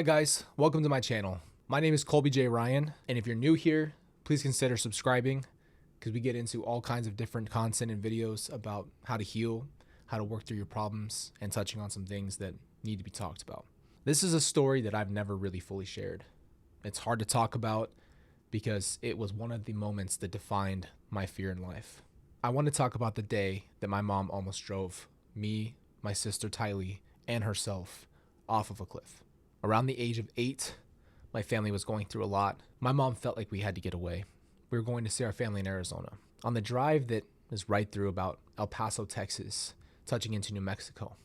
Hi guys, welcome to my channel. My name is Colby J Ryan, and if you're new here, please consider subscribing because we get into all kinds of different content and videos about how to heal, how to work through your problems, and touching on some things that need to be talked about. This is a story that I've never really fully shared. It's hard to talk about because it was one of the moments that defined my fear in life. I want to talk about the day that my mom almost drove me, my sister Tylee, and herself off of a cliff. Around the age of 8, my family was going through a lot. My mom felt like we had to get away. We were going to see our family in Arizona. On the drive that is right through about El Paso, Texas, touching into New Mexico,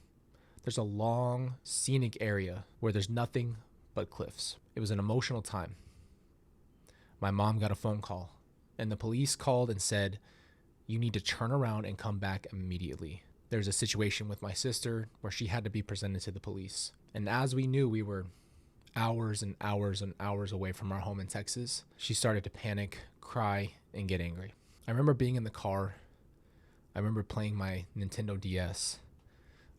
there's a long, scenic area where there's nothing but cliffs. It was an emotional time. My mom got a phone call, and the police called and said, "You need to turn around and come back immediately." There's a situation with my sister where she had to be presented to the police. And as we knew we were hours and hours and hours away from our home in Texas, she started to panic, cry, and get angry. I remember being in the car. I remember playing my Nintendo DS.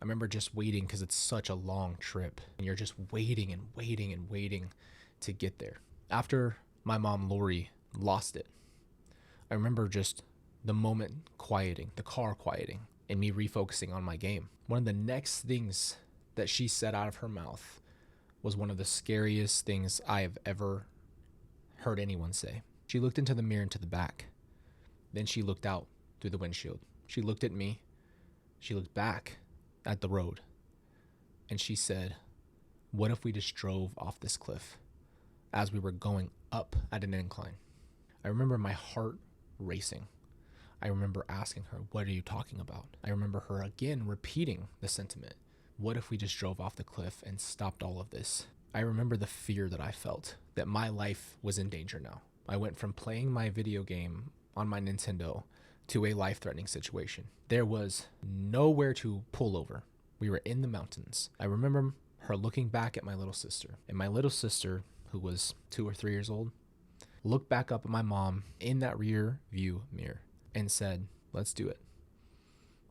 I remember just waiting because it's such a long trip. And you're just waiting and waiting and waiting to get there. After my mom, Lori, lost it, I remember just the moment quieting, the car quieting, and me refocusing on my game. One of the next things that she said out of her mouth was one of the scariest things I have ever heard anyone say. She looked into the mirror into the back. Then she looked out through the windshield. She looked at me. She looked back at the road. And she said, "What if we just drove off this cliff?" As we were going up at an incline. I remember my heart racing. I remember asking her, "What are you talking about?" I remember her again repeating the sentiment. What if we just drove off the cliff and stopped all of this? I remember the fear that I felt, that my life was in danger now. I went from playing my video game on my Nintendo to a life-threatening situation. There was nowhere to pull over. We were in the mountains. I remember her looking back at my little sister, and my little sister, who was 2 or 3 years old, looked back up at my mom in that rear view mirror and said, "Let's do it."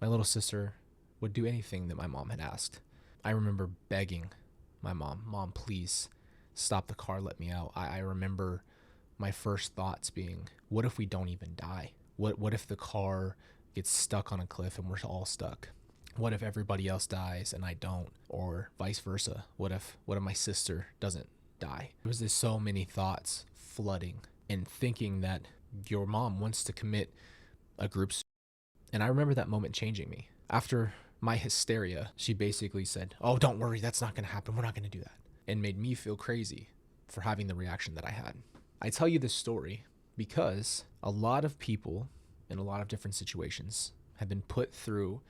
My little sister would do anything that my mom had asked. I remember begging my mom, "Mom, please stop the car, let me out." I remember my first thoughts being, what if we don't even die? What if the car gets stuck on a cliff and we're all stuck? What if everybody else dies and I don't? Or vice versa? What if my sister doesn't die? There was just so many thoughts flooding and thinking that your mom wants to commit a group suicide. And I remember that moment changing me. After my hysteria, she basically said, "Oh, don't worry, that's not going to happen. We're not going to do that." And made me feel crazy for having the reaction that I had. I tell you this story because a lot of people in a lot of different situations have been put through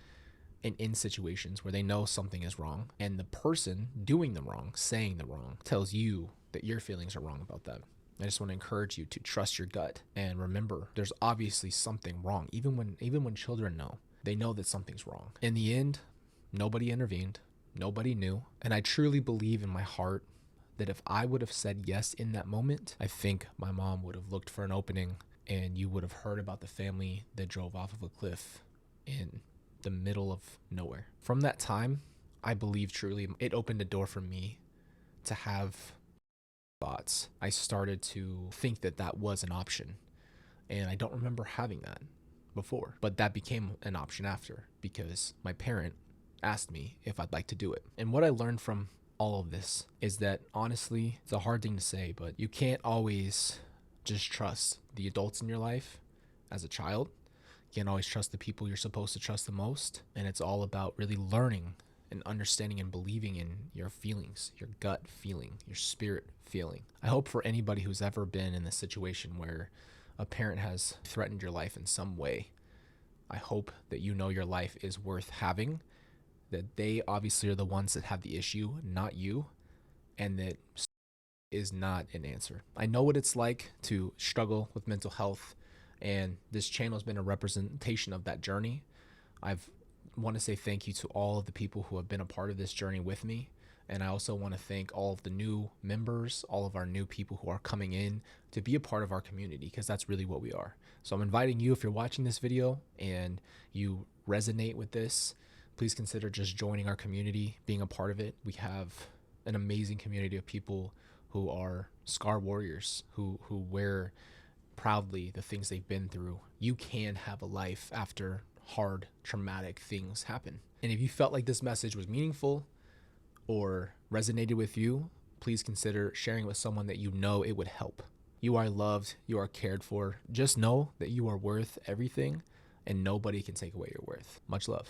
and in situations where they know something is wrong, and the person doing the wrong, saying the wrong, tells you that your feelings are wrong about that. I just want to encourage you to trust your gut and remember there's obviously something wrong. Even when children know, they know that something's wrong. In the end, nobody intervened, nobody knew, and I truly believe in my heart that if I would have said yes in that moment, I think my mom would have looked for an opening and you would have heard about the family that drove off of a cliff in the middle of nowhere. From that time, I believe truly it opened a door for me to have thoughts. I started to think that that was an option, and I don't remember having that before, but that became an option after because my parent asked me if I'd like to do it. And what I learned from all of this is that honestly, it's a hard thing to say, but you can't always just trust the adults in your life as a child. You can't always trust the people you're supposed to trust the most, and it's all about really learning and understanding and believing in your feelings, your gut feeling, your spirit feeling. I hope for anybody who's ever been in a situation where a parent has threatened your life in some way, I hope that you know your life is worth having, that they obviously are the ones that have the issue, not you, and that is not an answer. I know what it's like to struggle with mental health, and this channel has been a representation of that journey. I've want to say thank you to all of the people who have been a part of this journey with me. And I also want to thank all of the new members, all of our new people who are coming in to be a part of our community, because that's really what we are. So I'm inviting you, if you're watching this video and you resonate with this, please consider just joining our community, being a part of it. We have an amazing community of people who are scar warriors, who wear proudly the things they've been through. You can have a life after hard, traumatic things happen. And if you felt like this message was meaningful or resonated with you, please consider sharing with someone that you know it would help. You are loved, you are cared for. Just know that you are worth everything and nobody can take away your worth. Much love.